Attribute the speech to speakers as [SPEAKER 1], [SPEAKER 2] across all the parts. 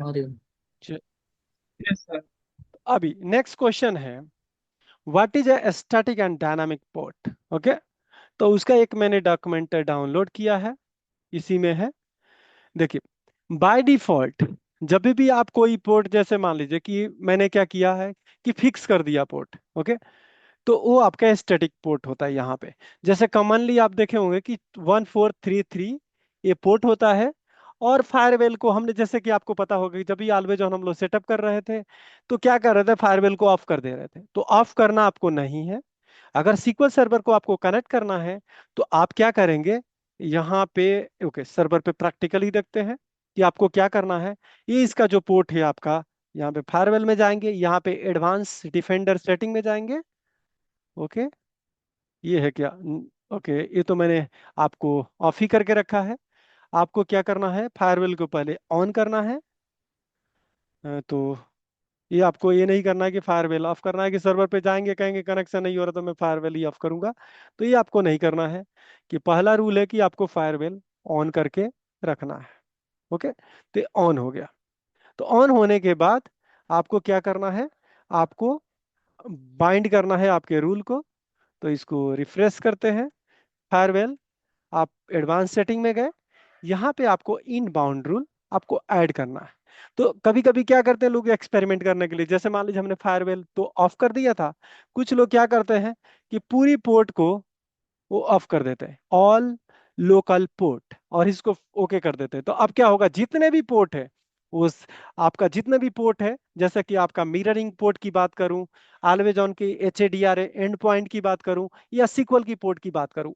[SPEAKER 1] हाँ रे।
[SPEAKER 2] च- अभी नेक्स्ट क्वेश्चन है, what is a static and dynamic port. Okay, तो उसका एक मैंने डॉक्यूमेंट डाउनलोड किया है, इसी में है। देखिए, बाय डिफॉल्ट जब भी आप कोई पोर्ट, जैसे मान लीजिए कि मैंने क्या किया है कि फिक्स कर दिया पोर्ट। ओके, तो वो आपका स्टैटिक पोर्ट होता है यहाँ पे। जैसे कॉमनली आप देखे होंगे कि 1433 ये पोर्ट होता है। और फायरवेल को हमने, जैसे कि आपको पता होगा कि जब भी ऑलवेज ऑन हम लोग सेटअप कर रहे थे, तो क्या कर रहे थे, फायरवेल को ऑफ कर दे रहे थे। तो ऑफ करना आपको नहीं है। अगर सीक्वल सर्वर को आपको कनेक्ट करना है, तो आप क्या करेंगे यहाँ पे। ओके, सर्वर पे प्रैक्टिकली देखते हैं कि आपको क्या करना है। ये इसका जो पोर्ट है आपका, यहाँ पे फायरवेल में जाएंगे, यहाँ पे एडवांस डिफेंडर सेटिंग में जाएंगे। ओके, ये है क्या। ओके, ये तो मैंने आपको ऑफ ही करके रखा है। आपको क्या करना है, फायरवेल को पहले ऑन करना है। तो ये आपको ये नहीं करना है कि फायरवेल ऑफ करना है कि सर्वर पे जाएंगे कहेंगे कनेक्शन नहीं हो रहा तो मैं फायरवेल ही ऑफ करूंगा। तो ये आपको नहीं करना है। कि पहला रूल है कि आपको फायरवेल ऑन करके रखना है। ओके, तो ऑन हो गया। तो ऑन होने के बाद आपको क्या करना है, आपको बाइंड करना है आपके रूल को। तो इसको रिफ्रेश करते हैं। फायरवेल, आप एडवांस सेटिंग में गए, यहाँ पे आपको इन बाउंड रूल आपको ऐड करना है। तो कभी कभी क्या करते हैं लोग एक्सपेरिमेंट करने के लिए, जैसे मान लीजिए हमने फायरवेल तो ऑफ कर दिया था। कुछ लोग क्या करते हैं कि पूरी पोर्ट को वो ऑफ कर देते हैं, ऑल लोकल पोर्ट, और इसको ओके कर देते हैं। तो अब क्या होगा, जितने भी पोर्ट है उस, आपका जितने भी पोर्ट है, जैसे कि आपका मिररिंग पोर्ट की बात करूं, ऑलवेज ऑन की HADR एंड पॉइंट की बात करूं, या सीक्वल की पोर्ट की बात करूं,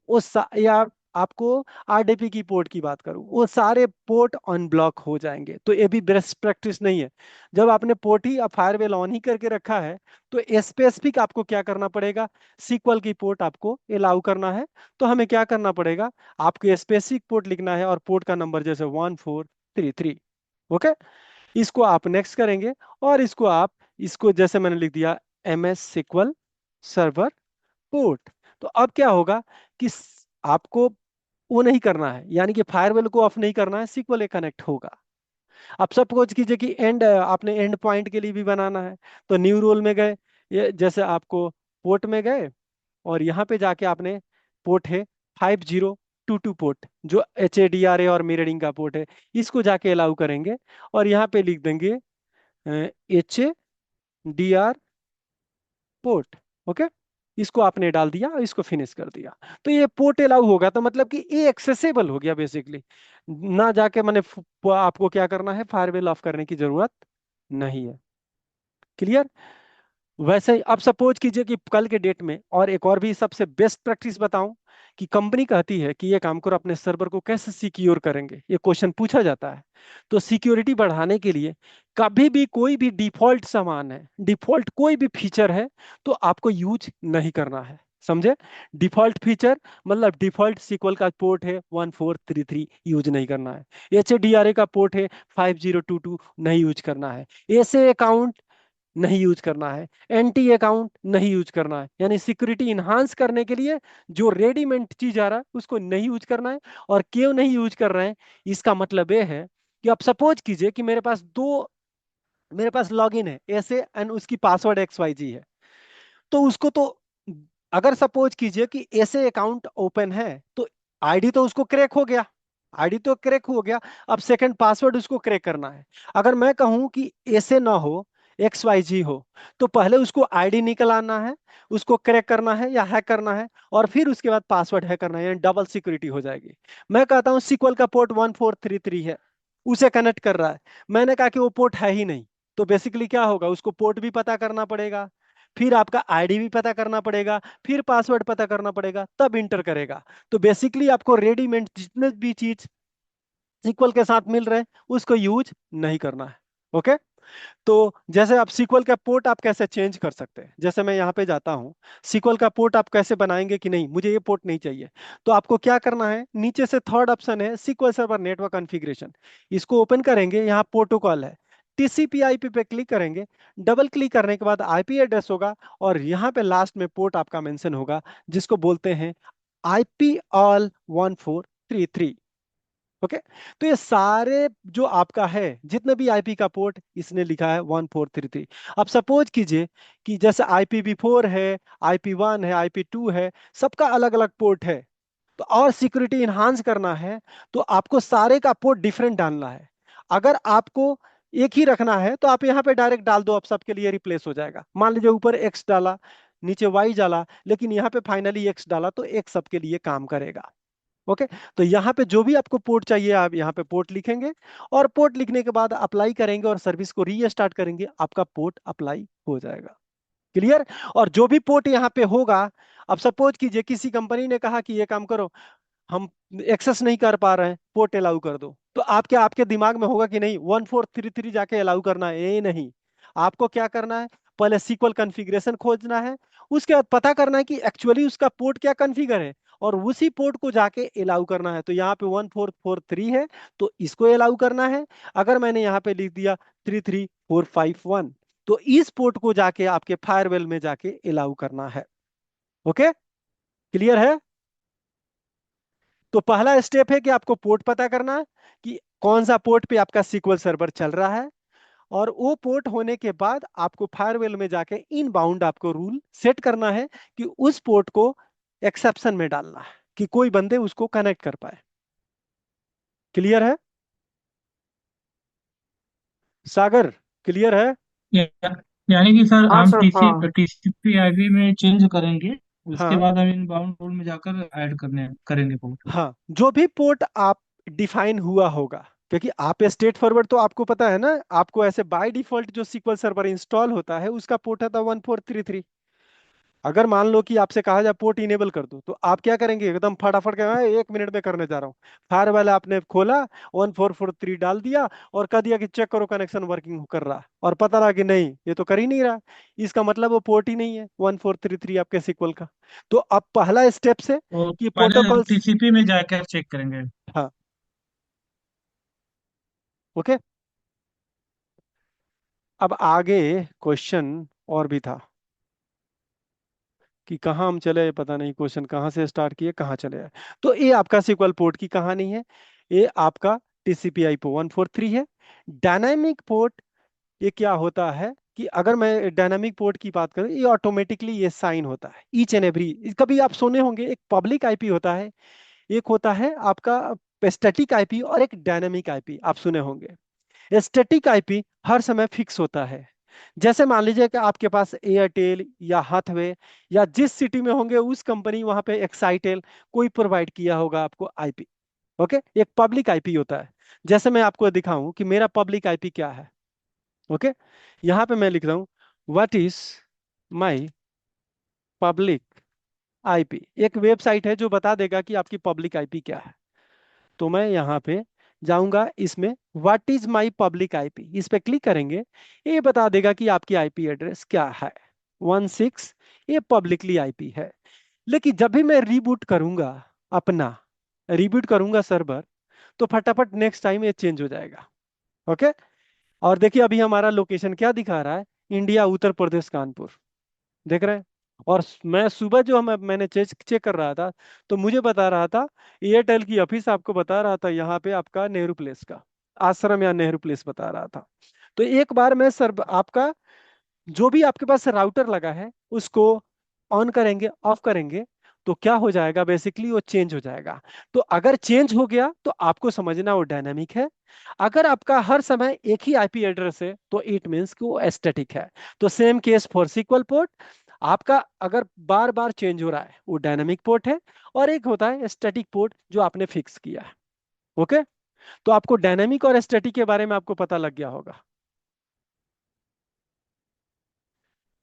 [SPEAKER 2] या आपको RDP की पोर्ट की बात करूं, वो सारे पोर्ट अनब्लॉक हो जाएंगे। तो ये भी बेस्ट प्रैक्टिस नहीं है। जब आपने पोर्ट ही फायरवेल ऑन ही करके रखा है, तो स्पेसिफिक आपको क्या करना पड़ेगा, सीक्वल की पोर्ट आपको अलाउ करना है। तो हमें क्या करना पड़ेगा, आपको स्पेसिफिक पोर्ट लिखना है और पोर्ट का नंबर जैसे 1433। ओके, इसको आप नेक्स्ट करेंगे। और इसको जैसे मैंने लिख दिया, MS SQL सर्वर पोर्ट। तो अब क्या होगा कि आपको वो नहीं करना है, यानी कि फायरवेल को ऑफ नहीं करना है, सीक्वल कनेक्ट होगा। अब सपोज कीजिए कि आपने एंड पॉइंट के लिए भी बनाना है। तो न्यू रोल में गए, ये जैसे आपको पोर्ट में गए, और यहाँ पे जाके आपने, पोर्ट है 5022 पोर्ट, जो HADRA और मिररिंग का पोर्ट है, इसको जाके अलाउ करेंगे। और यहाँ पे लिख देंगे HADR पोर्ट। ओके, इसको आपने डाल दिया और इसको फिनिश कर दिया। तो ये पोर्ट अलाउ होगा, तो मतलब कि ये एक्सेसिबल हो गया बेसिकली। ना जाके मैंने आपको क्या करना है, फायरवेल ऑफ करने की जरूरत नहीं है। क्लियर। वैसे ही अब सपोज कीजिए कि कल के डेट में, और एक और भी सबसे बेस्ट प्रैक्टिस बताऊं, कि कंपनी कहती है कि ये काम करो, अपने सर्वर को कैसे सिक्योर करेंगे, ये क्वेश्चन पूछा जाता है। तो सिक्योरिटी बढ़ाने के लिए, कभी भी कोई भी डिफॉल्ट सामान है, डिफॉल्ट कोई भी फीचर है, तो आपको यूज नहीं करना है। समझे, डिफॉल्ट फीचर मतलब डिफॉल्ट सीक्वल का पोर्ट है 1433, यूज नहीं करना है। HADRA का पोर्ट है 5022, नहीं यूज करना है। ऐसे अकाउंट नहीं यूज करना है। एंटी अकाउंट नहीं यूज करना है, यानी सिक्योरिटी इन्हांस करने के लिए जो रेडीमेड चीज आ रहा है उसको नहीं यूज करना है। और क्यों नहीं यूज कर रहे हैं, इसका मतलब ये है कि आप सपोज कीजिए कि मेरे पास लॉगिन है ऐसे, एंड उसकी पासवर्ड XYZ है। तो उसको तो, अगर सपोज कीजिए कि ऐसे अकाउंट ओपन है, तो आईडी तो उसको क्रैक हो गया, आईडी तो क्रैक हो गया। अब सेकंड पासवर्ड उसको क्रैक करना है। अगर मैं कहूं कि ऐसे ना हो, XYZ हो, तो पहले उसको आईडी निकल आना है, उसको क्रैक करना है या हैक करना है, और फिर उसके बाद पासवर्ड हैक करना है, यानी डबल सिक्योरिटी हो जाएगी। मैं कहता हूं सीक्वल का पोर्ट 1433 है, उसे कनेक्ट कर रहा है। मैंने कहा कि वो पोर्ट है ही नहीं। तो बेसिकली क्या होगा, उसको पोर्ट भी पता करना पड़ेगा, फिर आपका आईडी भी पता करना पड़ेगा, फिर पासवर्ड पता करना पड़ेगा, तब इंटर करेगा। तो बेसिकली आपको रेडीमेड जितने भी चीज सीक्वल के साथ मिल रहे हैं, उसको यूज नहीं करना है। ओके, तो जैसे आप सीक्वल का पोर्ट आप कैसे चेंज कर सकते हैं, जैसे मैं यहाँ पे जाता हूँ, सीक्वल का पोर्ट आप कैसे बनाएंगे कि नहीं मुझे ये पोर्ट नहीं चाहिए। तो आपको क्या करना है, नीचे से थर्ड ऑप्शन है सीक्वल सर्वर नेटवर्क कॉन्फ़िगरेशन, इसको ओपन करेंगे, यहाँ प्रोटोकॉल है, TCP IP पे क्लिक करेंगे। डबल क्लिक करने के बाद IP एड्रेस होगा, और यहाँ पे लास्ट में पोर्ट आपका मेंशन होगा, जिसको बोलते हैं IP ऑल 1433। ओके। तो ये सारे जो आपका है, जितने भी आईपी का पोर्ट, इसने लिखा है 1433। अब सपोज कीजिए कि जैसे IPv4 है, IP1 है, IP2 है, सबका अलग अलग पोर्ट है। तो और सिक्योरिटी इन्हांस करना है तो आपको सारे का पोर्ट डिफरेंट डालना है। अगर आपको एक ही रखना है तो आप यहाँ पे डायरेक्ट डाल दो, आप सबके लिए रिप्लेस हो जाएगा। मान लीजिए ऊपर एक्स डाला, नीचे वाई डाला, लेकिन यहाँ पे फाइनली एक्स डाला तो एक्स सबके लिए काम करेगा। ओके। तो यहाँ पे जो भी आपको पोर्ट चाहिए आप यहाँ पे पोर्ट लिखेंगे, और पोर्ट लिखने के बाद अप्लाई करेंगे और सर्विस को रीस्टार्ट करेंगे, आपका पोर्ट अप्लाई हो जाएगा। क्लियर। और जो भी पोर्ट यहाँ पे होगा, अब सपोज कीजिए किसी कंपनी ने कहा कि ये काम करो, हम एक्सेस नहीं कर पा रहे हैं, पोर्ट अलाउ कर दो, तो आप क्या, आपके दिमाग में होगा कि नहीं 1433 जाके अलाउ करना है? ये नहीं। आपको क्या करना है, पहले सीक्वल कॉन्फ़िगरेशन खोजना है, उसके बाद पता करना है कि एक्चुअली उसका पोर्ट क्या कॉन्फ़िगर है, और उसी पोर्ट को जाके अलाउ करना है। तो यहाँ पे 1443 है, तो इसको अलाउ करना है। अगर मैंने यहाँ पे लिख दिया 33451, तो इस पोर्ट को जाके आपके फायरवेल में जाके अलाउ करना है। ओके। क्लियर है। तो पहला स्टेप है कि आपको पोर्ट पता करना है कि कौन सा पोर्ट पे आपका सीक्वल सर्वर चल रहा है, और वो पोर्ट होने के बाद आपको फायरवेल में जाके इन बाउंड आपको रूल सेट करना है कि उस पोर्ट को एक्सेप्शन में डालना है कि कोई बंदे उसको कनेक्ट कर पाए। क्लियर है सागर? क्लियर है?
[SPEAKER 1] या- यानी कि सर
[SPEAKER 3] हाँ
[SPEAKER 1] हम
[SPEAKER 3] सर, हाँ।
[SPEAKER 1] टीसीपी आईपी में चेंज करेंगे, उसके
[SPEAKER 2] हाँ
[SPEAKER 1] बाद हम इनबाउंड रोल में जाकर ऐड करने करेंगे पोर्ट।
[SPEAKER 2] हाँ, जो भी पोर्ट आप डिफाइन हुआ होगा, क्योंकि आप स्टेट फॉरवर्ड तो आपको पता है ना, आपको ऐसे बाय डिफॉल्ट जो सीक्वल सर्वर इंस्टॉल होता है उसका पोर्ट है 1433। अगर मान लो कि आपसे कहा जाए पोर्ट इनेबल कर दो, तो आप क्या करेंगे, एकदम फटाफट के मैं 1 मिनट में करने जा रहा हूँ, फायर वाला आपने खोला, 1443 डाल दिया और कह दिया कि चेक करो कनेक्शन वर्किंग कर रहा है, और पता लगा कि नहीं ये तो कर ही नहीं रहा, इसका मतलब वो पोर्ट ही नहीं है 1433 आपके सीक्वल का। तो अब पहला स्टेप से
[SPEAKER 1] तो
[SPEAKER 2] कि
[SPEAKER 1] पहले
[SPEAKER 2] प्रोटोकॉल्स।
[SPEAKER 1] टीसीपी में जाकर चेक करेंगे।
[SPEAKER 2] हाँ। ओके। अब आगे क्वेश्चन और भी था कि कहाँ हम चले, पता नहीं क्वेश्चन कहाँ से स्टार्ट किए कहाँ चले आए। तो ये आपका सीक्वल पोर्ट की कहानी है। ये आपका TCP IP 143 है। डायनामिक पोर्ट, ये क्या होता है कि अगर मैं डायनामिक पोर्ट की बात करूं, ये ऑटोमेटिकली ये साइन होता है ईच एंड एवरी। कभी आप सुने होंगे, एक पब्लिक आईपी होता है, एक होता है आपका स्टैटिक आईपी, और एक डायनामिक आईपी आप सुने होंगे। स्टैटिक आईपी हर समय फिक्स होता है। जैसे मान लीजिए कि आपके पास एयरटेल या हाथवे, या जिस सिटी में होंगे उस कंपनी, वहां पे एक्साइटेल, कोई प्रोवाइड किया होगा आपको आईपी। ओके। एक पब्लिक आईपी होता है। जैसे मैं आपको दिखाऊं कि मेरा पब्लिक आईपी क्या है। ओके। यहां पे मैं लिख रहा हूं what is my public IP. एक वेबसाइट है जो बता देगा कि आपकी पब्लिक आईपी क्या है। तो मैं यहाँ पे जाऊंगा, इसमें what is my public IP, इस पे क्लिक करेंगे, ये बता देगा कि आपकी आईपी एड्रेस क्या है। 16, ये पब्लिकली आईपी है। लेकिन जब भी मैं रीबूट करूंगा, अपना रीबूट करूंगा सर्वर, तो फटाफट नेक्स्ट टाइम ये चेंज हो जाएगा। ओके। और देखिए अभी हमारा लोकेशन क्या दिखा रहा है, इंडिया, उत्तर प्रदेश, कानपुर। देख रहे हैं। और मैं सुबह जो मैंने चेक चेक कर रहा था, तो मुझे बता रहा था, एयरटेल की ऑफिस आपको बता रहा था यहाँ पे आपका नेहरू प्लेस का, आश्रम या नेहरू प्लेस बता रहा था। तो एक बार मैं सर आपका जो भी आपके पास राउटर लगा है उसको ऑन करेंगे, ऑफ करेंगे, तो क्या हो जाएगा, बेसिकली वो चेंज हो जाएगा। तो अगर चेंज हो गया तो आपको समझना वो डायनामिक है। अगर आपका हर समय एक ही आईपी एड्रेस है तो इट मींस कि वो एस्थेटिक है। तो same case for SQL port, आपका अगर बार बार चेंज हो रहा है वो डायनामिक पोर्ट है, और एक होता है स्टैटिक पोर्ट जो आपने फिक्स किया है। ओके। तो आपको डायनामिक और स्टैटिक के बारे में आपको पता लग गया होगा।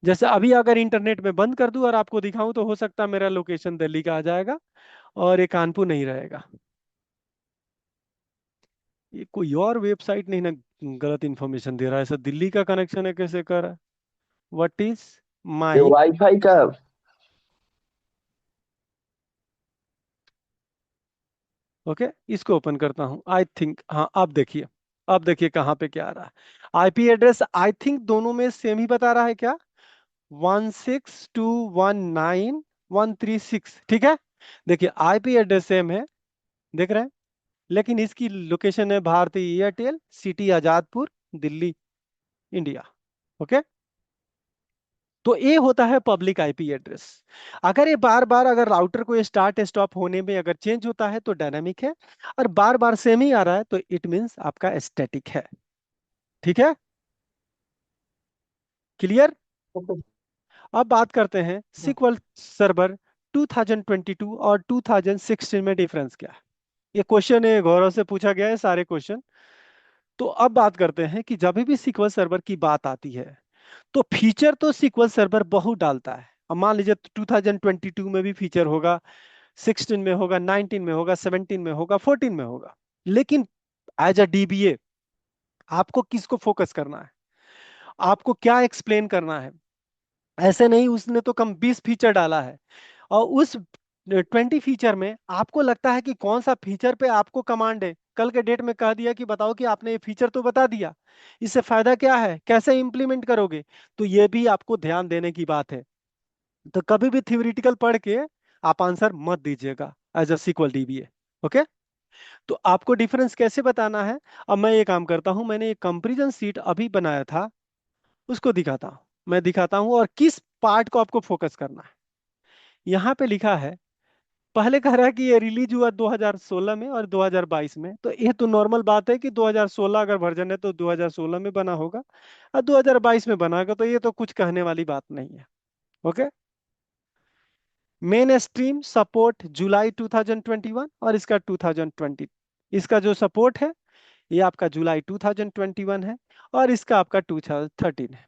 [SPEAKER 2] जैसे अभी अगर इंटरनेट में बंद कर दूं और आपको दिखाऊं, तो हो सकता है मेरा लोकेशन दिल्ली का आ जाएगा और ये कानपुर नहीं रहेगा। ये कोई और वेबसाइट नहीं ना, गलत इंफॉर्मेशन दे रहा है, ऐसा दिल्ली का कनेक्शन है कैसे कर रहा है। व्हाट इज
[SPEAKER 3] ये
[SPEAKER 2] माई।
[SPEAKER 3] वाईफाई का।
[SPEAKER 2] ओके। इसको ओपन करता हूं, आई थिंक, हाँ अब देखिए, अब देखिए कहाँ पे क्या आ रहा है। आईपी एड्रेस आई थिंक दोनों में सेम ही बता रहा है क्या, 162.19136, ठीक है। देखिए आईपी एड्रेस सेम है, देख रहे हैं। लेकिन इसकी लोकेशन है भारतीय Airtel, city Azadpur, Delhi, India. Okay. तो ये होता है पब्लिक आईपी एड्रेस। अगर ये बार बार, अगर राउटर को स्टार्ट स्टॉप होने में अगर चेंज होता है तो डायनामिक है, और बार बार सेम ही आ रहा है तो इट मीन्स आपका स्टैटिक है। ठीक है, क्लियर।
[SPEAKER 1] ओके।
[SPEAKER 2] अब बात करते हैं सिक्वल सर्वर 2022 और 2016 में डिफरेंस क्या है। ये क्वेश्चन है, गौरव से पूछा गया है सारे क्वेश्चन। तो अब बात करते हैं कि जब भी सिक्वल सर्वर की बात आती है तो फीचर तो सिक्वल सर्वर बहुत डालता है। अब मान लीजिए 2022 में भी फीचर होगा, 16 में होगा, 19 में होगा, 17 में होगा, 14 में होगा। लेकिन एज अ डीबीए आपको किसको फोकस करना है, आपको क्या एक्सप्लेन करना है। ऐसे नहीं उसने तो कम 20 फीचर डाला है, और उस 20 फीचर में आपको लगता है कि कौन सा फीचर पे आपको कमांड है, कल के डेट में कह दिया कि बताओ कि आपने ये फीचर तो बता दिया, इससे फायदा क्या है, कैसे इंप्लीमेंट करोगे। तो ये भी आपको ध्यान देने की बात है। तो कभी भी थ्योरेटिकल पढ़ के आप आंसर मत दीजिएगा as a SQL DBA. Okay. तो आपको डिफरेंस कैसे बताना है। अब मैं ये काम करता हूं, मैंने एक कंपैरिजन सीट अभी बनाया था, उसको दिखाता हूं। मैं दिखाता हूं और किस पार्ट को आपको फोकस करना है। यहाँ पे लिखा है, पहले कह रहा है कि ये रिलीज हुआ 2016 में और 2022 में। तो ये तो नॉर्मल बात है कि 2016 अगर वर्जन है तो 2016 में बना होगा, और 2022 में बना होगा, तो ये तो कुछ कहने वाली बात नहीं है। ओके। मेन स्ट्रीम सपोर्ट जुलाई 2021 और इसका 2020, इसका जो सपोर्ट है ये आपका जुलाई 2021 है, और इसका आपका 2013 है।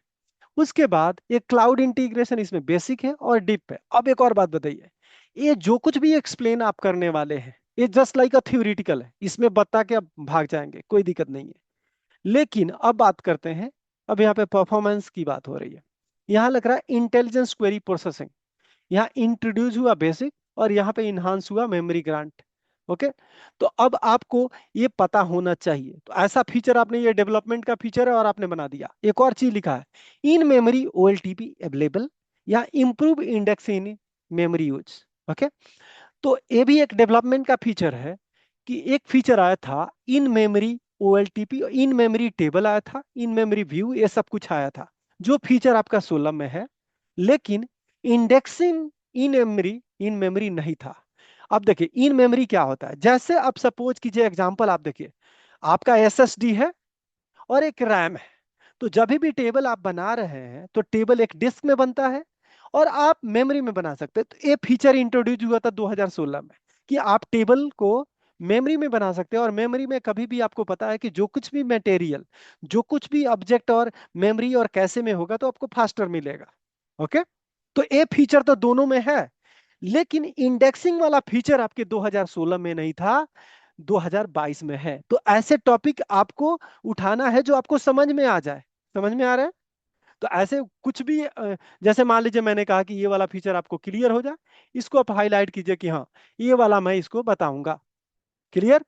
[SPEAKER 2] उसके बाद एक क्लाउड इंटीग्रेशन इसमें बेसिक है और डीप है। अब एक और बात बताइए, ये जो कुछ भी एक्सप्लेन आप करने वाले हैं ये जस्ट लाइक अ थ्योरेटिकल है, इसमें बता के आप भाग जाएंगे, कोई दिक्कत नहीं है। लेकिन अब बात करते हैं, अब यहाँ पे परफॉर्मेंस की बात हो रही है। यहाँ लग रहा है इंटेलिजेंस क्वेरी प्रोसेसिंग, यहाँ इंट्रोड्यूस हुआ बेसिक और यहाँ पे इन्हांस हुआ मेमोरी ग्रांट। ओके। तो अब आपको ये पता होना चाहिए। तो ऐसा फीचर आपने, ये डेवलपमेंट का फीचर है और आपने बना दिया। एक और चीज लिखा है, इन मेमोरी ओएलटीपी अवेलेबल, या improve index in memory use. Okay. तो ये भी एक डेवलपमेंट का फीचर है कि एक फीचर आया था in memory OLTP, in memory table आया था, इन मेमोरी व्यू, ये सब कुछ आया था, जो फीचर आपका 16 में है। लेकिन इंडेक्सिंग इन मेमोरी नहीं था। अब देखिए इन मेमोरी क्या होता है, जैसे आप सपोज कीजिए, एग्जांपल आप देखिए, आपका एसएसडी है और एक रैम है। तो जब भी टेबल आप बना रहे हैं तो टेबल एक डिस्क में बनता है और आप मेमोरी में बना सकते हैं। तो ये फीचर इंट्रोड्यूस हुआ था 2016 में, कि आप टेबल को मेमोरी में बना सकते हैं, और मेमोरी में कभी भी आपको पता है कि जो कुछ भी मटेरियल, जो कुछ भी ऑब्जेक्ट और मेमोरी और कैसे में होगा तो आपको फास्टर मिलेगा। ओके। तो ये फीचर तो दोनों में है, लेकिन इंडेक्सिंग वाला फीचर आपके 2016 में नहीं था, 2022 में है। तो ऐसे टॉपिक आपको उठाना है जो आपको समझ में आ जाए। समझ में आ रहा है। तो ऐसे कुछ भी जैसे मान लीजिए मैंने कहा कि ये वाला फीचर आपको क्लियर हो जाए, इसको आप हाईलाइट कीजिए कि हाँ ये वाला मैं इसको बताऊंगा। क्लियर।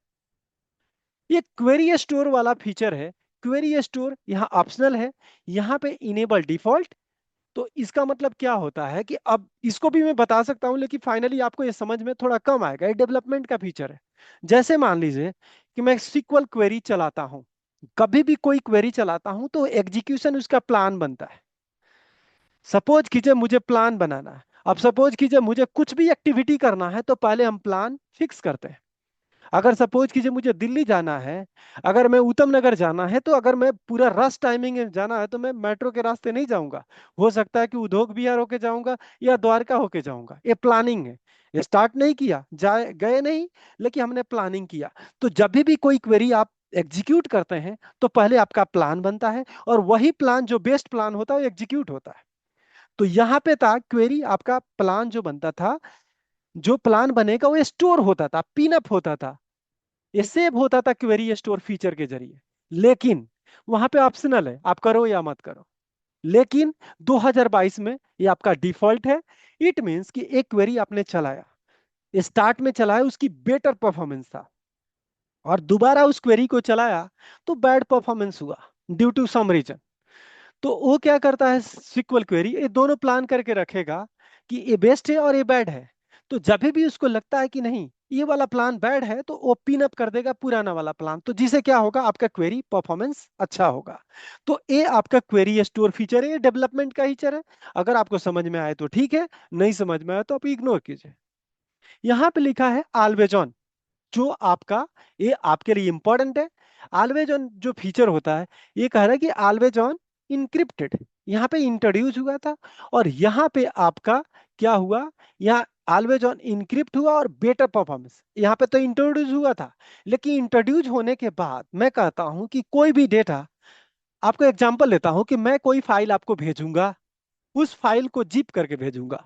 [SPEAKER 2] ये क्वेरी स्टोर वाला फीचर है। क्वेरी स्टोर यहाँ ऑप्शनल है, यहाँ पे इनेबल डिफॉल्ट। तो इसका मतलब क्या होता है कि अब इसको भी मैं बता सकता हूं, लेकिन फाइनली आपको ये समझ में थोड़ा कम आएगा। ये डेवलपमेंट का फीचर है। जैसे मान लीजिए कि मैं सिक्वल क्वेरी चलाता हूं, कभी भी कोई क्वेरी चलाता हूं तो एग्जीक्यूशन उसका प्लान बनता है। सपोज कीजिए मुझे प्लान बनाना है, अब सपोज कीजिए मुझे कुछ भी एक्टिविटी करना है तो पहले हम प्लान फिक्स करते हैं। अगर सपोज कीजिए मुझे दिल्ली जाना है, अगर मैं उत्तम नगर जाना है, तो अगर मैं पूरा रश टाइमिंग में जाना है तो मैं मेट्रो के रास्ते नहीं जाऊंगा। हो सकता है कि उद्योग विहार होके जाऊंगा या द्वारका होके जाऊंगा। ये प्लानिंग है। ये स्टार्ट नहीं किया, जाए गए नहीं, लेकिन हमने प्लानिंग किया। तो जब भी कोई क्वेरी आप एग्जीक्यूट करते हैं तो पहले आपका प्लान बनता है, और वही प्लान जो बेस्ट प्लान होता है वो एग्जीक्यूट होता है। तो यहाँ पे था क्वेरी, आपका प्लान जो बनता था, जो प्लान बनेगा वो स्टोर होता था, पिनअप होता था, ये सेव होता था क्वेरी स्टोर फीचर के जरिए। लेकिन वहां पे ऑप्शनल है, आप करो या मत करो। लेकिन 2022 में ये आपका डिफॉल्ट है। इट मींस कि एक क्वेरी आपने चलाया, स्टार्ट में चलाया, उसकी बेटर परफॉर्मेंस था, और दोबारा उस क्वेरी को चलाया तो बैड परफॉर्मेंस हुआ ड्यू टू सम रीजन। तो वो क्या करता है, सिक्वल क्वेरी ये दोनों प्लान करके रखेगा कि ये बेस्ट है और ये बैड है। तो जब भी उसको लगता है कि नहीं ये वाला प्लान बैड है, तो वो पिन अप कर देगा पुराना वाला प्लान, तो जिससे क्या होगा, आपका क्वेरी परफॉर्मेंस अच्छा होगा। तो ये आपका क्वेरी स्टोर फीचर है, ये डेवलपमेंट का फीचर है। अगर आपको समझ में आए तो ठीक है, नहीं समझ में आए तो आप इग्नोर कीजिए। यहाँ पे लिखा है ऑलवेज ऑन, जो आपका, ये आपके लिए इंपॉर्टेंट है। ऑलवेज ऑन जो फीचर होता है, ये कह रहा है कि ऑलवेज ऑन इनक्रिप्टेड, यहाँ पे इंट्रोड्यूस हुआ था। और यहाँ पे आपका क्या हुआ, यहाँ ऑलवेज ऑन इनक्रिप्ट हुआ और बेटर परफॉर्मेंस, यहाँ पे तो इंट्रोड्यूस हुआ था। लेकिन इंट्रोड्यूस होने के बाद मैं कहता हूं कि कोई भी डेटा, आपको एग्जांपल लेता हूं कि मैं कोई फाइल आपको भेजूंगा, उस फाइल को जिप करके भेजूंगा,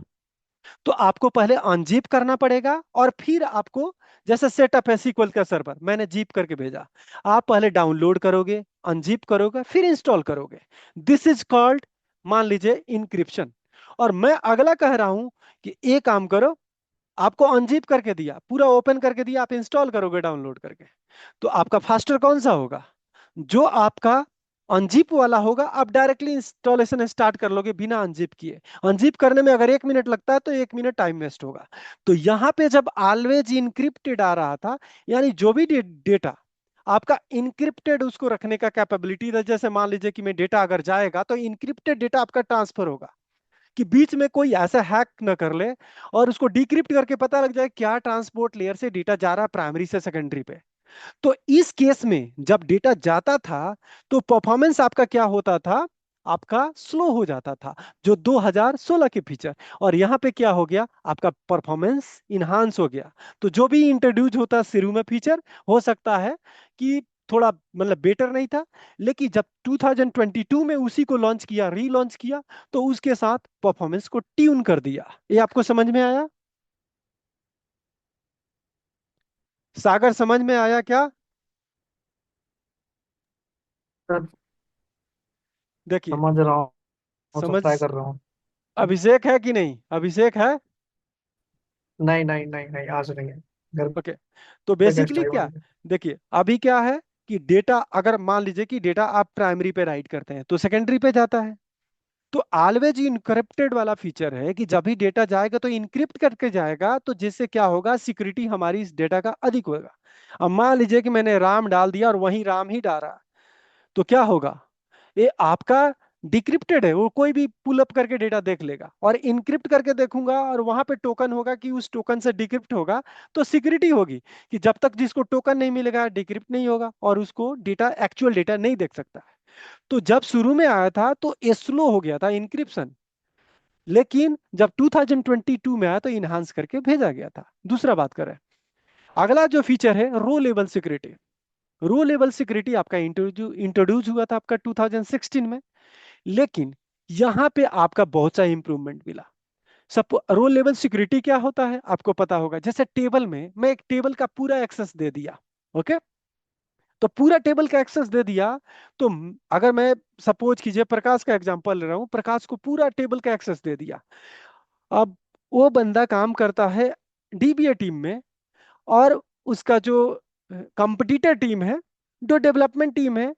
[SPEAKER 2] तो आपको पहले अनजिप करना पड़ेगा और फिर आपको, जैसे सेटअप है SQL का सर्वर, मैंने जिप करके भेजा, आप पहले डाउनलोड करोगे, अनजिप करोगे, फिर इंस्टॉल करोगे। दिस इज कॉल्ड, मान लीजिए, इंक्रिप्शन। और मैं अगला कह रहा हूं कि एक काम करो, आपको अनजिप करके दिया, पूरा ओपन करके दिया, आप इंस्टॉल करोगे डाउनलोड करके, तो आपका फास्टर कौन सा होगा? जो आपका अनजिप वाला होगा, आप डायरेक्टली इंस्टॉलेशन स्टार्ट कर लोगे बिना अनजिप किए। अनजिप करने में अगर 1 मिनट लगता है तो 1 मिनट टाइम वेस्ट होगा। तो यहाँ पे जब ऑलवेज इनक्रिप्टेड आ रहा था, यानी जो भी डेटा आपका इनक्रिप्टेड, उसको रखने का कैपेबिलिटी था। जैसे मान लीजिए कि मैं डेटा अगर जाएगा तो इनक्रिप्टेड डेटा आपका ट्रांसफर होगा, कि बीच में कोई ऐसा हैक न कर ले और उसको डिक्रिप्ट करके पता लग जाए क्या ट्रांसपोर्ट लेयर से डेटा जा रहा है प्राइमरी से सेकेंडरी पे। तो इस केस में जब डेटा जाता था, तो परफॉर्मेंस आपका क्या होता था, आपका स्लो हो जाता था, जो 2016 के फीचर। और यहां पे क्या हो गया, आपका परफॉर्मेंस इनहांस हो गया। तो जो भी इंट्रोड्यूस होता है शुरू में फीचर, हो सकता है कि थोड़ा मतलब बेटर नहीं था, लेकिन जब 2022 में उसी को लॉन्च किया, रीलॉन्च किया, तो उसके साथ परफॉर्मेंस को ट्यून कर दिया। ये आपको समझ में आया? सागर, समझ में आया क्या?
[SPEAKER 3] सर
[SPEAKER 2] देखिए,
[SPEAKER 3] समझ रहा हूँ, सब
[SPEAKER 2] समझ,
[SPEAKER 3] ट्राई कर रहा हूँ।
[SPEAKER 2] अभिषेक है कि नहीं, अभिषेक है?
[SPEAKER 3] नहीं नहीं नहीं नहीं, आज नहीं है घर
[SPEAKER 2] ओके। तो
[SPEAKER 3] पे, गेस्ट
[SPEAKER 2] बेसिकली
[SPEAKER 3] आए हुए
[SPEAKER 2] क्या,
[SPEAKER 3] हैं।
[SPEAKER 2] देखिए अभी क्या है कि डेटा, अगर मान लीजिए कि डेटा आप प्राइमरी पे राइट करते हैं तो सेकेंडरी पे जाता है। तो ऑलवेज इनक्रिप्टेड वाला फीचर है कि जब भी डेटा जाएगा तो इनक्रिप्ट करके जाएगा, तो जिससे क्या होगा, सिक्योरिटी हमारी इस डेटा का अधिक होगा। अब मान लीजिए कि मैंने राम डाल दिया और वहीं राम ही डाला, तो क्या होगा, ये आपका डिक्रिप्टेड है, वो कोई भी पुल अप करके डेटा देख लेगा। और इनक्रिप्ट करके देखूंगा और वहां पे टोकन होगा कि उस टोकन से डिक्रिप्ट होगा, तो सिक्योरिटी होगी कि जब तक जिसको टोकन नहीं मिलेगा डिक्रिप्ट नहीं होगा और उसको डेटा, एक्चुअल डेटा नहीं देख सकता है। तो जब शुरू में आया था तो ये स्लो हो गया था इंक्रिप्शन, लेकिन जब 2022 में आया तो इनहांस करके भेजा गया था। दूसरा बात करें, अगला जो फीचर है रो लेवल सिक्योरिटी। रो लेवल सिक्योरिटी आपका इंट्रोड्यूस हुआ था आपका 2016 में, लेकिन यहां पे आपका बहुत सा इंप्रूवमेंट मिला। सब रो लेवल सिक्योरिटी क्या होता है आपको पता होगा, जैसे टेबल में मैं एक टेबल का पूरा एक्सेस दे दिया, ओके, तो पूरा टेबल का एक्सेस दे दिया, तो अगर मैं सपोज कीजिए प्रकाश का एग्जांपल ले रहा हूं, प्रकाश को पूरा टेबल का एक्सेस दे दिया। अब वो बंदा काम करता है डीबीए टीम में, और उसका जो कंपटीटर टीम है, जो डेवलपमेंट टीम है,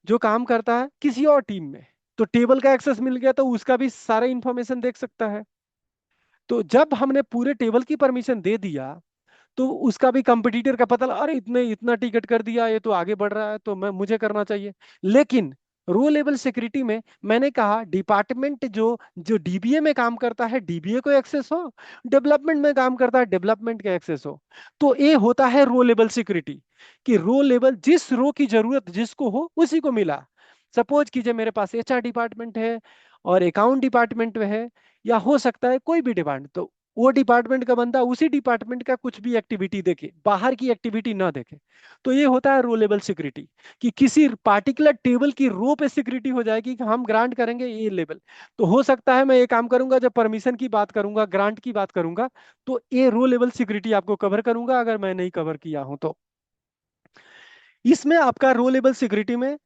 [SPEAKER 2] जो काम करता है किसी और टीम में, तो टेबल का एक्सेस मिल गया तो उसका भी सारा इंफॉर्मेशन देख सकता है। तो जब हमने पूरे टेबल की परमिशन दे दिया, तो उसका भी कंपटीटर का पता लगा, अरे इतने इतना टिकट कर दिया, ये तो आगे बढ़ रहा है, तो मैं मुझे करना चाहिए। लेकिन रो लेवल सिक्योरिटी में मैंने कहा डिपार्टमेंट जो जो डीबीए में काम करता है डीबीए को एक्सेस हो, डेवलपमेंट में काम करता है डेवलपमेंट का एक्सेस हो। तो ये होता है रो लेवल सिक्योरिटी, कि रो लेवल, जिस रो की जरूरत जिसको हो उसी को मिला। सपोज कीजिए मेरे पास एचआर डिपार्टमेंट है और अकाउंट डिपार्टमेंट में है, या हो सकता है कोई भी डिपार्टमेंट, तो वो डिपार्टमेंट का बंदा उसी डिपार्टमेंट का कुछ भी एक्टिविटी देखे, बाहर की एक्टिविटी ना देखे। तो ये होता है रो लेवल सिक्योरिटी, कि किसी पार्टिकुलर टेबल की रो पे सिक्योरिटी हो जाएगी कि हम ग्रांट करेंगे ये लेवल। तो हो सकता है मैं ये काम करूंगा, जब परमिशन की बात करूंगा, ग्रांट की बात करूंगा, तो ये रो लेवल सिक्योरिटी आपको कवर करूंगा, अगर मैं नहीं कवर किया हूं तो। इसमें आपका रो लेवल सिक्योरिटी में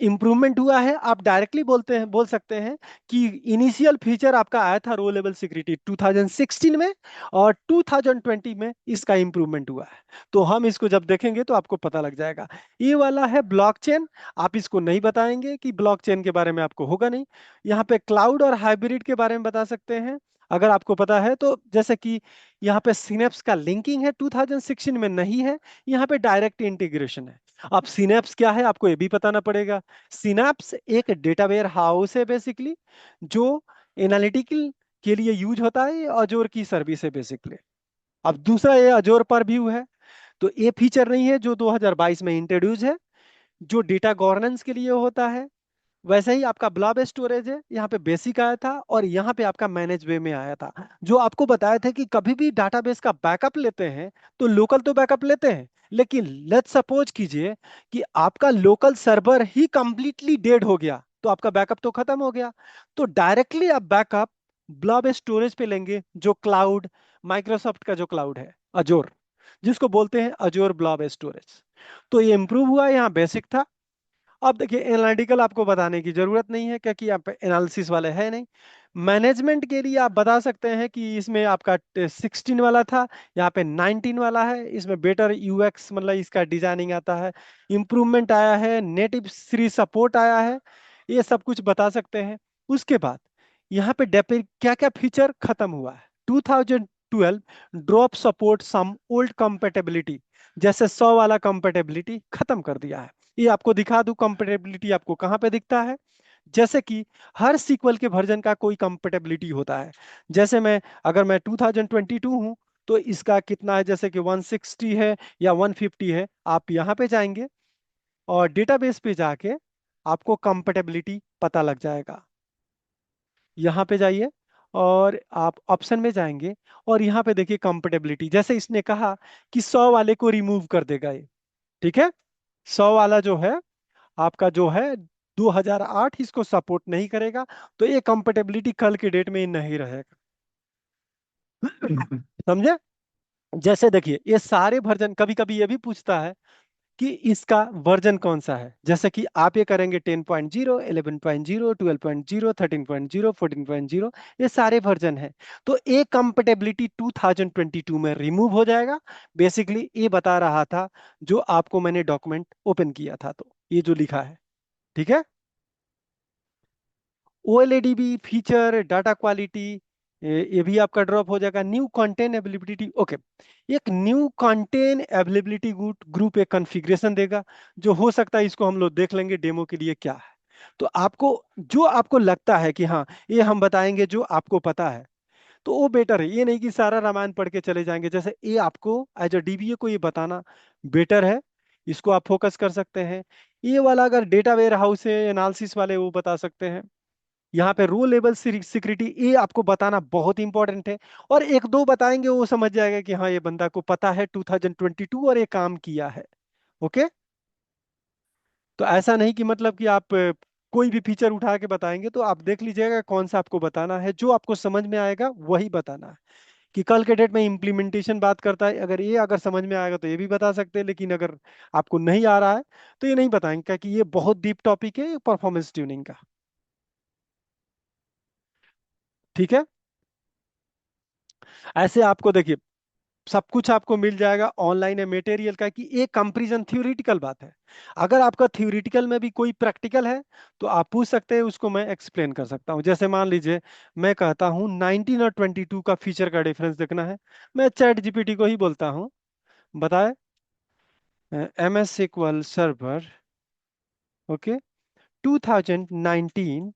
[SPEAKER 2] इंप्रूवमेंट हुआ है। आप डायरेक्टली बोल सकते हैं कि इनिशियल फीचर आपका आया था रो लेवल सिक्योरिटी 2016 में, और 2020 में इसका इंप्रूवमेंट हुआ है। तो हम इसको जब देखेंगे तो आपको पता लग जाएगा। ये वाला है ब्लॉकचेन, आप इसको नहीं बताएंगे कि ब्लॉकचेन के बारे में आपको होगा नहीं। यहाँ पे क्लाउड और हाइब्रिड के बारे में बता सकते हैं। अगर आपको पता है तो, जैसे कि यहाँ पे सिनेप्स का लिंकिंग है 2016 में नहीं है, यहाँ पे डायरेक्ट इंटीग्रेशन है। अब सिनेप्स क्या है आपको ये भी बताना पड़ेगा। सिनेप्स एक डेटा वेयर हाउस है बेसिकली, जो एनालिटिकल के लिए यूज होता है, अजोर की सर्विस है बेसिकली। अब दूसरा ये अजोर पर व्यू है, तो ये फीचर नहीं है जो 2022 में इंट्रोड्यूस है, जो डेटा गवर्नेंस के लिए होता है। वैसे ही आपका ब्लॉब स्टोरेज है, यहाँ पे बेसिक आया था और यहाँ पे आपका मैनेज वे में आया था, जो आपको बताया था कि कभी भी डाटाबेस का बैकअप लेते हैं तो लोकल तो बैकअप लेते हैं, लेकिन लेट्स सपोज कीजिए कि आपका लोकल सर्वर ही कंप्लीटली डेड हो गया, तो आपका बैकअप तो खत्म हो गया। तो डायरेक्टली आप बैकअप ब्लॉब स्टोरेज पे लेंगे, जो क्लाउड, माइक्रोसॉफ्ट का जो क्लाउड है अजोर, जिसको बोलते हैं अजोर ब्लॉब स्टोरेज। तो ये इंप्रूव हुआ, यहाँ बेसिक था। अब देखिए एनालिटिकल आपको बताने की जरूरत नहीं है, क्योंकि आप एनालिसिस वाले है नहीं। मैनेजमेंट के लिए आप बता सकते हैं कि इसमें आपका 16 वाला था, यहाँ पे 19 वाला है। इसमें बेटर यूएक्स मतलब इसका डिजाइनिंग आता है, इम्प्रूवमेंट आया है, नेटिव श्री सपोर्ट आया है, ये सब कुछ बता सकते हैं। उसके बाद यहाँ पे डेपे क्या क्या फीचर खत्म हुआ है। 2012 drop support some old compatibility, जैसे 100 वाला कंपेटेबिलिटी खत्म कर दिया है। ये आपको दिखा दूं, कंपेटेबिलिटी आपको कहाँ पे दिखता है। जैसे कि हर सीक्वल के वर्जन का कोई कंपेटेबिलिटी होता है। जैसे अगर मैं 2022 हूं, तो इसका कितना है, जैसे कि 160 है या 150 है, आप यहाँ पे जाएंगे और डेटाबेस पे जाके आपको कंपेटेबिलिटी पता लग जाएगा। यहाँ पे जाइए और आप ऑप्शन में जाएंगे और यहाँ पे देखिए कंपेटेबिलिटी, जैसे इसने कहा कि 100 वाले को रिमूव कर देगा ये, ठीक है। 100 वाला जो है आपका जो है 2008 इसको सपोर्ट नहीं करेगा, तो ये कंपेटेबिलिटी कल के डेट में नहीं रहेगा। समझे। जैसे देखिए ये सारे वर्जन, कभी कभी ये भी पूछता है कि इसका वर्जन कौन सा है, जैसे कि आप ये करेंगे 10.0, 11.0, 12.0, 13.0, 14.0, ये सारे वर्जन है। तो ये कंपेटेबिलिटी 2022 में रिमूव हो जाएगा। बेसिकली ये बता रहा था जो आपको मैंने डॉक्यूमेंट ओपन किया था, तो ये जो लिखा है, ठीक है। ओएलईडी भी फीचर, डाटा क्वालिटी, ये भी आपका ड्रॉप हो जाएगा। न्यू कंटेंट अवेलेबिलिटी, ओके, एक न्यू कंटेंट अवेलेबिलिटी ग्रुप एक कॉन्फ़िगरेशन देगा, जो हो सकता है इसको हम लोग देख लेंगे डेमो के लिए क्या है। तो आपको जो आपको लगता है कि हाँ ये हम बताएंगे जो आपको पता है, तो वो बेटर है। ये नहीं कि सारा रामायण पढ़ के चले जाएंगे, जैसे ये आपको एज अ डीबीए को ये बताना बेटर है, इसको आप फोकस कर सकते हैं। ये वाला अगर डेटा वेयर हाउस है एनालिसिस वाले, वो बता सकते हैं। यहाँ पे रो लेवल सिक्योरिटी, ये आपको बताना बहुत इंपॉर्टेंट है, और एक दो बताएंगे वो समझ जाएगा कि हाँ ये बंदा को पता है 2022 और ये काम किया है। ओके। तो ऐसा नहीं कि मतलब कि आप कोई भी फीचर उठा के बताएंगे, तो आप देख लीजिएगा कौन सा आपको बताना है, जो आपको समझ में आएगा वही बताना है। कि कल के डेट में इम्प्लीमेंटेशन बात करता है, अगर समझ में आएगा तो ये भी बता सकते हैं, लेकिन अगर आपको नहीं आ रहा है तो ये नहीं बताएंगे, क्योंकि ये बहुत डीप टॉपिक है परफॉर्मेंस ट्यूनिंग का। ठीक है। ऐसे आपको देखिए सब कुछ आपको मिल जाएगा ऑनलाइन है मटेरियल का, कि एक कंपैरिजन थ्योरेटिकल बात है। अगर आपका थ्योरेटिकल में भी कोई प्रैक्टिकल है तो आप पूछ सकते हैं, उसको मैं एक्सप्लेन कर सकता हूं। जैसे मान लीजिए मैं कहता हूं 19 और 22 का फीचर का डिफरेंस देखना है, मैं चैट जीपीटी को ही बोलता हूं, बताए M S SQL server, okay, 2019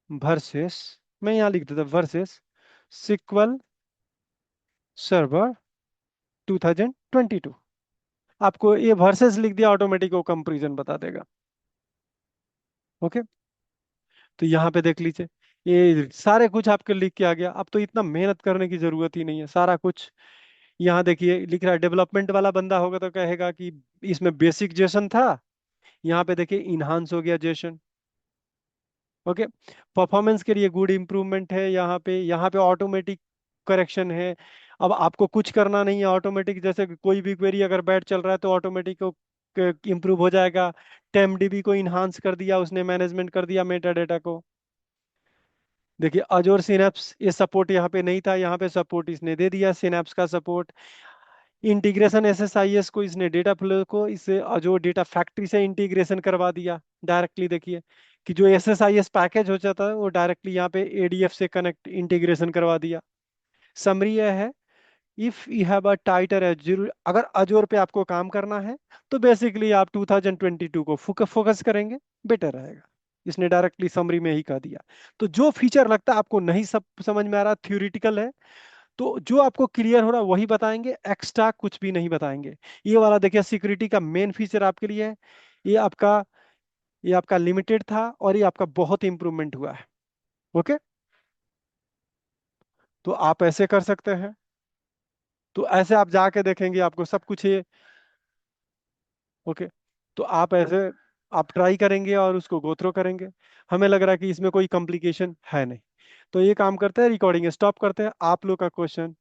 [SPEAKER 2] versus, मैं यहाँ लिख देता वर्सेस SQL सर्वर 2022। आपको ये वर्सेस लिख दिया, ऑटोमेटिक वो कंपैरिजन बता देगा। ओके। तो यहाँ पे देख लीजिए ये सारे कुछ आपके लिख के आ गया। अब तो इतना मेहनत करने की जरूरत ही नहीं है, सारा कुछ यहाँ देखिए लिख रहा है। डेवलपमेंट वाला बंदा होगा तो कहेगा कि इसमें बेसिक जेसन था, यहाँ पे देखिए इनहांस हो गया जेसन। ओके। परफॉर्मेंस के लिए गुड इंप्रूवमेंट है, यहाँ पे ऑटोमेटिक करेक्शन है। अब आपको कुछ करना नहीं है, ऑटोमेटिक, जैसे कि कोई भी क्वेरी अगर बैठ चल रहा है तो ऑटोमेटिक इंप्रूव हो जाएगा। टेमडीबी को इनहांस कर दिया उसने, मैनेजमेंट कर दिया मेटा डेटा को। देखिए अजोर सिनेप्स, ये सपोर्ट यहाँ पे नहीं था, यहाँ पे सपोर्ट इसने दे दिया सिनेप्स का सपोर्ट। इंटीग्रेशन एसएसआईएस को इसने डेटा फ्लो को इसे अजोर डेटा फैक्ट्री से इंटीग्रेशन करवा दिया डायरेक्टली। देखिए कि जो SSIS पैकेज हो जाता है वो डायरेक्टली यहाँ पे ADF से कनेक्ट इंटीग्रेशन करवा दिया। समरी यह है, if you have a tighter Azure, अगर अजोर पे आपको काम करना है तो बेसिकली आप 2022 को फोकस करेंगे, बेटर रहेगा। इसने डायरेक्टली समरी में ही कह दिया। तो जो फीचर लगता है आपको नहीं सब समझ में आ रहा, थ्योरेटिकल है, तो जो आपको क्लियर हो रहा है वही बताएंगे, एक्स्ट्रा कुछ भी नहीं बताएंगे। ये वाला देखिए सिक्योरिटी का मेन फीचर आपके लिए है। ये आपका ये आपका लिमिटेड था और ये आपका बहुत इंप्रूवमेंट हुआ है। ओके, तो आप ऐसे कर सकते हैं। तो ऐसे आप जाके देखेंगे आपको सब कुछ ये। ओके, तो आप ऐसे आप ट्राई करेंगे और उसको गो थ्रो करेंगे। हमें लग रहा है कि इसमें कोई कॉम्प्लिकेशन है नहीं। तो ये काम करते हैं, रिकॉर्डिंग स्टॉप करते हैं, आप लोग का क्वेश्चन